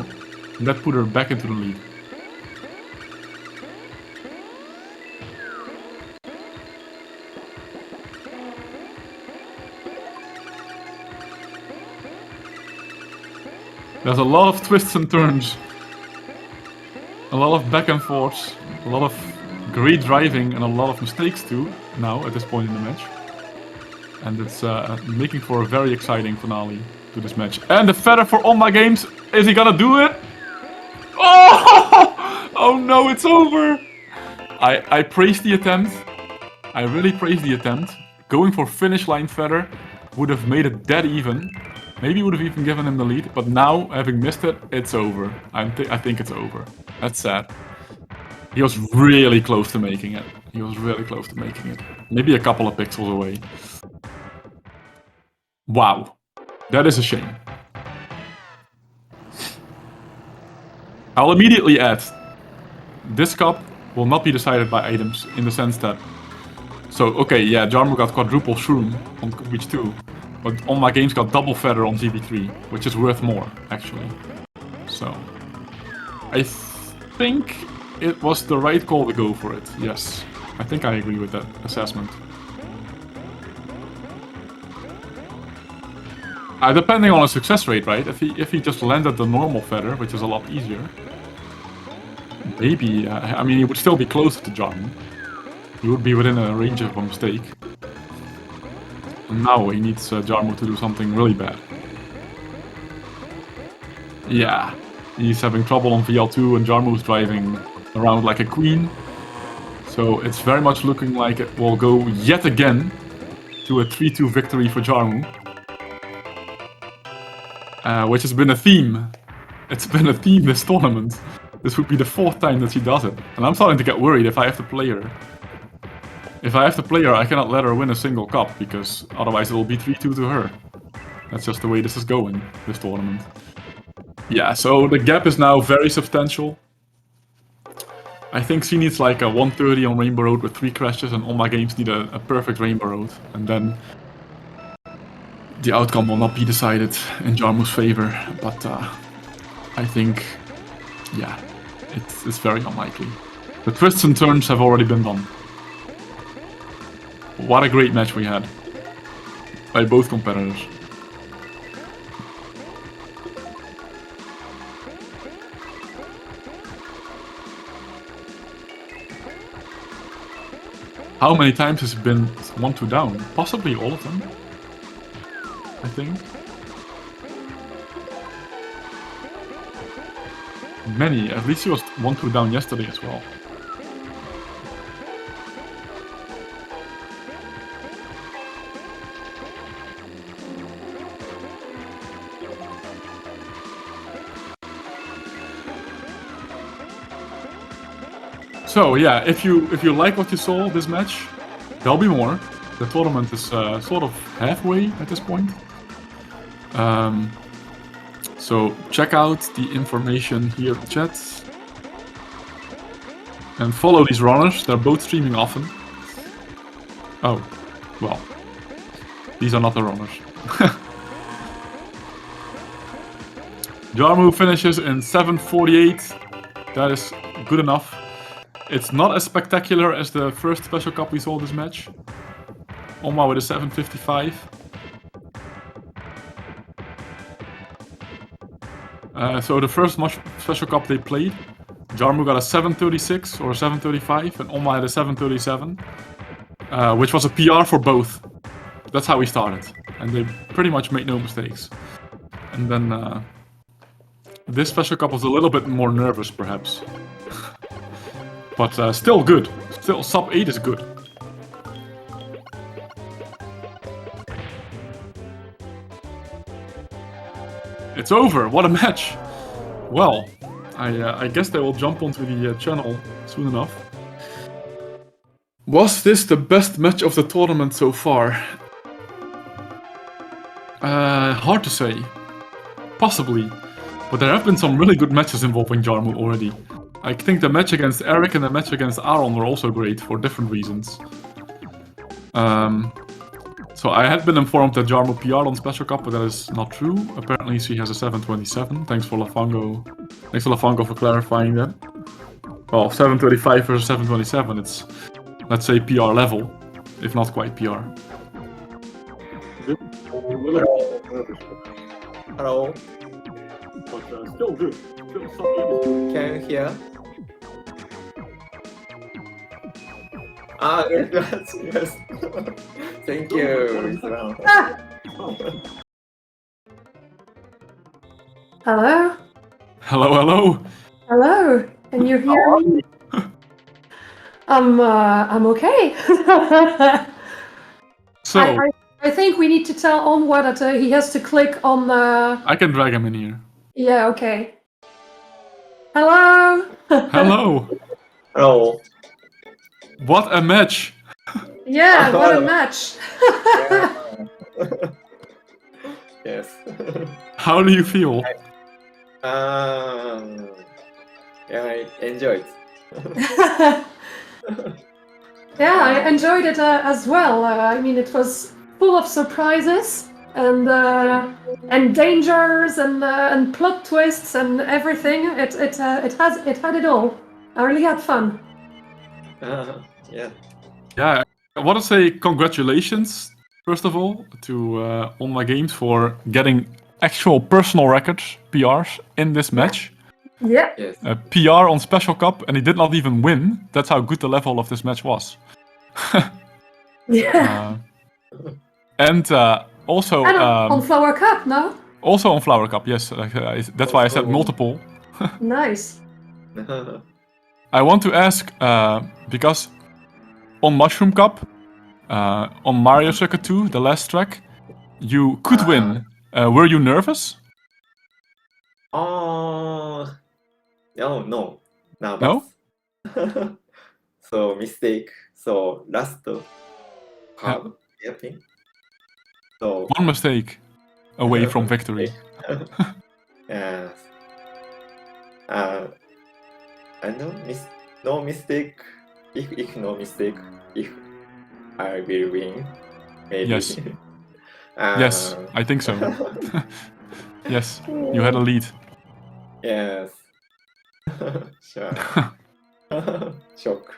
And that put her back into the lead. There's a lot of twists and turns. A lot of back and forths. A lot of great driving and a lot of mistakes too, now at this point in the match. And it's making for a very exciting finale to this match. And the feather for onwagames. Is he gonna do it? Oh! Oh no, it's over! I praise the attempt. I really praise the attempt. Going for finish line feather would have made it dead even. Maybe would have even given him the lead, but now, having missed it, it's over. I think it's over. That's sad. He was really close to making it. He was really close to making it. Maybe a couple of pixels away. Wow. That is a shame. I'll immediately add, this cup will not be decided by items, in the sense that... So, okay, yeah, Jarm0u got quadruple shroom on Reach 2. But onwagames got double feather on GB3, which is worth more, actually. So, I think it was the right call to go for it, yes. I think I agree with that assessment. Depending on his success rate, right? If he just landed the normal feather, which is a lot easier, maybe, I mean, he would still be closer to Jarm0u. He would be within a range of a mistake. And now he needs Jarm0u to do something really bad. Yeah, he's having trouble on VL2 and Jarm0u's driving around like a queen. So it's very much looking like it will go yet again to a 3-2 victory for Jarm0u. Which has been a theme. It's been a theme this tournament. This would be the 4th time that she does it. And I'm starting to get worried if I have to play her. If I have to play her, I cannot let her win a single cup, because otherwise it will be 3-2 to her. That's just the way this is going, this tournament. Yeah, so the gap is now very substantial. I think she needs like a 130 on Rainbow Road with 3 crashes, and onwagames need a perfect Rainbow Road. And then the outcome will not be decided in Jarm0u's favor. But I think, yeah, it's very unlikely. The twists and turns have already been done. What a great match we had by both competitors. How many times has it been 1-2 down? Possibly all of them, I think. Many, at least he was 1-2 down yesterday as well. So yeah, if you like what you saw this match, there'll be more. The tournament is sort of halfway at this point. So check out the information here in the chat. And follow these runners, they're both streaming often. Oh, well, these are not the runners. Jarm0u finishes in 7:48. That is good enough. It's not as spectacular as the first special cup we saw this match. Onma with a 7:55. So the first special cup they played, Jarm0u got a 7:36 or a 7:35, and Onma had a 7:37, which was a PR for both. That's how we started, and they pretty much made no mistakes. And then this special cup was a little bit more nervous, perhaps. But still good. Still, sub 8 is good. It's over. What a match. Well, I guess they will jump onto the channel soon enough. Was this the best match of the tournament so far? Hard to say. Possibly. But there have been some really good matches involving Jarm0u already. I think the match against Eric and the match against Aaron were also great for different reasons. So I had been informed that Jarm0u PR'd on Special Cup, but that is not true. Apparently she has a 727. Thanks for Lafango. Thanks to Lafango for clarifying that. Well, 725 versus 727, it's, let's say, PR level, if not quite PR. Hello. But still good. Can you hear? Ah, yes, yes. Thank you. Hello? Hello, hello. Hello? Can you hear me? I'm okay. So, I think we need to tell Onwa that he has to click on I can drag him in here. Yeah, okay. Hello? Hello. Hello. What a match. Yeah, what a match. Yes. How do you feel? Yeah, I enjoyed. Yeah, I enjoyed it as well. I mean, it was full of surprises and dangers and plot twists and everything. It had it all. I really had fun. Yeah. Yeah, I want to say congratulations, first of all, to onwagames for getting actual personal records, PRs, in this match. Yeah. Yes. PR on Special Cup, and he did not even win. That's how good the level of this match was. Yeah. And also... And on Flower Cup, no? Also on Flower Cup, yes. That's why I said multiple. Nice. I want to ask, because on Mushroom Cup, on Mario Circuit 2, the last track, you could win. Were you nervous? Oh, no. Nervous. No? So mistake. So last card, I think. So One mistake away from victory. yes. I know no mistake. If no mistake, if I will win, maybe. Yes. Yes, I think so. Yes, you had a lead. Yes. Sure. Shock.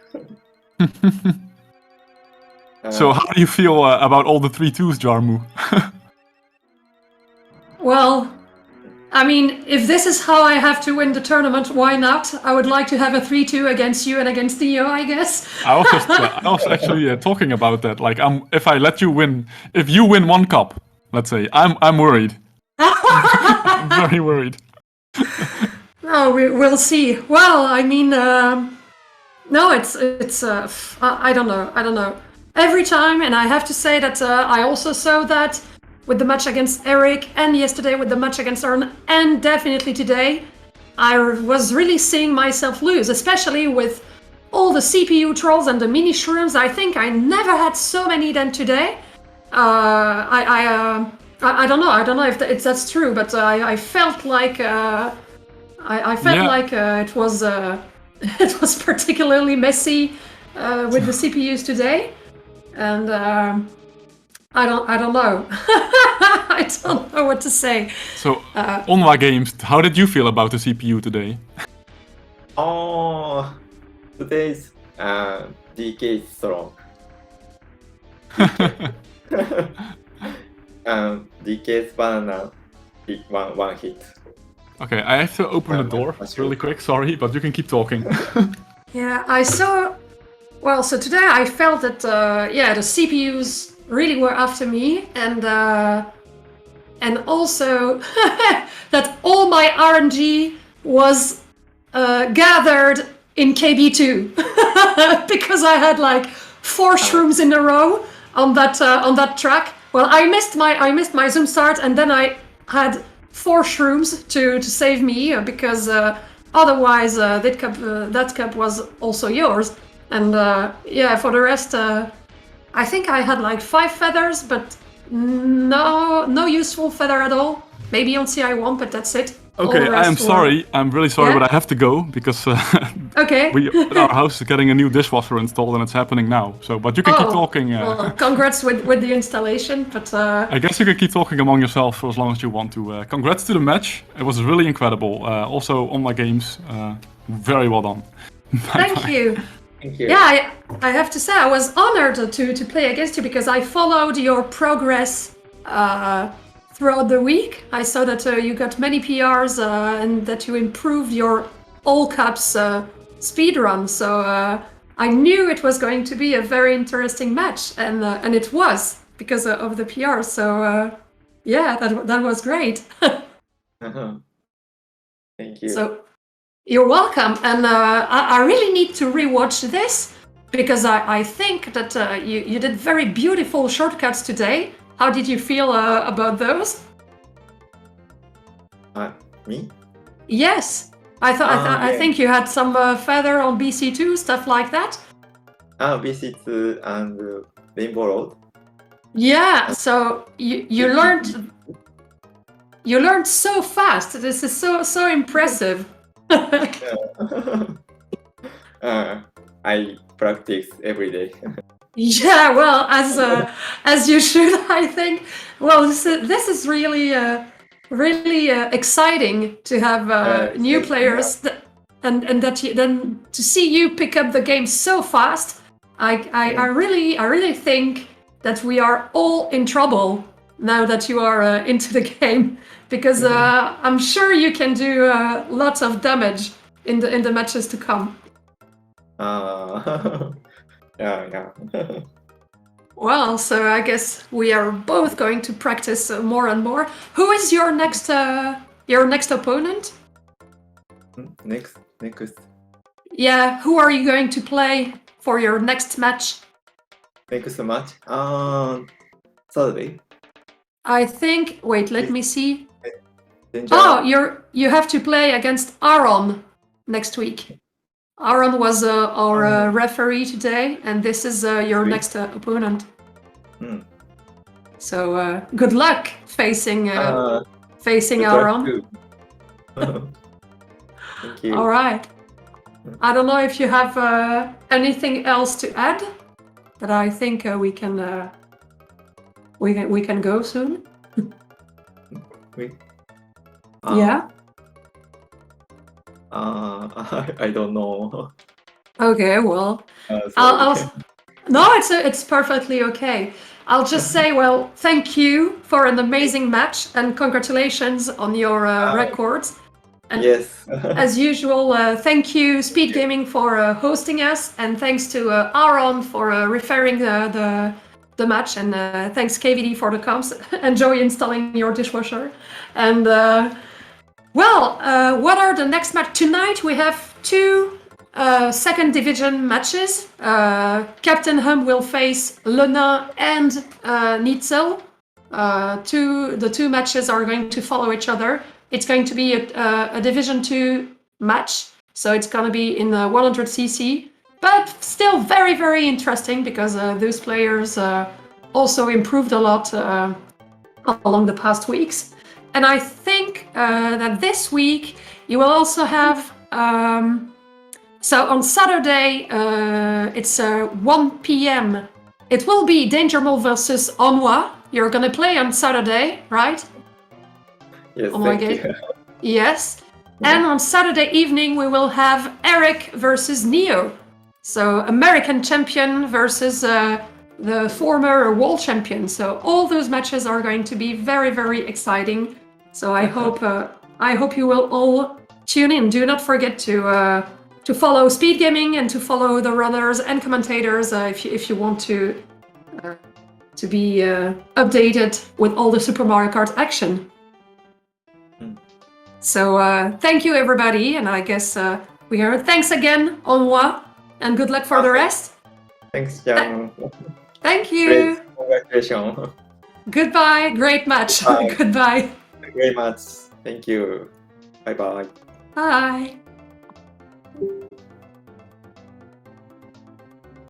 So how do you feel about all the 3-2s, Jarm0u? Well, I mean, if this is how I have to win the tournament, why not? I would like to have a 3-2 against you and against Theo, I guess. I was actually talking about that. Like, if I let you win, if you win one cup, let's say, I'm worried. I'm very worried. No, we'll see. Well, I mean, no, it's I don't know. Every time, and I have to say that I also saw that with the match against Eric, and yesterday with the match against Aaron, and definitely today, I was really seeing myself lose, especially with all the CPU trolls and the mini shrooms. I think I never had so many than today. I don't know if that's true, but I felt like I felt like it was it was particularly messy with the CPUs today, and I don't know. I don't know what to say. So, onwagames, how did you feel about the CPU today? Oh, today's DK is strong. DK's banana hit one hit. Okay, I have to open the door really quick, sorry, but you can keep talking. Yeah, I saw... Well, so today I felt that, yeah, the CPUs really were after me, and also that all my RNG was gathered in KB2 because I had like 4 shrooms in a row on that track. Well, I missed my zoom start, and then I had 4 shrooms to save me because otherwise that cup was also yours. And yeah, for the rest, I think I had like 5 feathers, but no useful feather at all. Maybe on CI1, but that's it. Okay, I am sorry. I'm really sorry, Yeah? but I have to go because Okay. our house is getting a new dishwasher installed and it's happening now. So, but you can keep talking. Well, congrats with the installation, but I guess you can keep talking among yourself for as long as you want to. Congrats to the match. It was really incredible. Also, onwagames, very well done. thank you. Thank you. Yeah, I have to say I was honored to play against you because I followed your progress throughout the week. I saw that you got many PRs and that you improved your all cups speed run. So I knew it was going to be a very interesting match, and it was because of the PRs. So yeah, that was great. Thank you. So you're welcome, and I really need to rewatch this because I think that you did very beautiful shortcuts today. How did you feel about those? Me? Yes, I yeah. think you had some feather on BC2, stuff like that. BC2 and Rainbow Road. Yeah, so you learned so fast. This is so impressive. I practice every day. Yeah, well, as you should, I think. Well, this is really exciting to have new yes, players, and that then to see you pick up the game so fast. I really think that we are all in trouble now that you are into the game, because I'm sure you can do lots of damage in the matches to come. Yeah. Well, so I guess we are both going to practice more and more. Who is your next opponent? Next. Yeah, who are you going to play for your next match? Next match. Saturday. I think. Wait, let me see. Danger. Oh, you have to play against Aaron next week. Aaron was our referee today, and this is your next opponent. So good luck facing good Aaron. luck too. Thank you. All right. I don't know if you have anything else to add, but I think we can go soon. Yeah. I don't know. Okay. Well, no, it's perfectly okay. I'll just say, well, thank you for an amazing match and congratulations on your records. And yes. as usual, thank you SpeedGaming for hosting us, and thanks to Aaron for referring the match, and thanks KVD for the comms. Enjoy installing your dishwasher. And what are the next match? Tonight we have 2 second division matches. Captain Hum will face Lena and Nitzel. The 2 matches are going to follow each other. It's going to be a Division 2 match, so it's going to be in 100cc, but still very, very interesting because those players also improved a lot along the past weeks. And I think that this week you will also have... so on Saturday, it's 1 p.m. It will be Jarm0u versus onwagames. You're going to play on Saturday, right? Yes, thank you. Yes. And on Saturday evening, we will have Eric versus Neo. So American champion versus the former world champion. So all those matches are going to be very, very exciting. So I hope you will all tune in. Do not forget to follow SpeedGaming and to follow the runners and commentators if you want to be updated with all the Super Mario Kart action. So thank you everybody, and I guess winner. Thanks again, onwa, and good luck for the rest. Thanks, Jarm0u. Thank you. Great, congratulations. Goodbye. Great match. Bye. Goodbye. Very much. Thank you. Bye bye. Bye.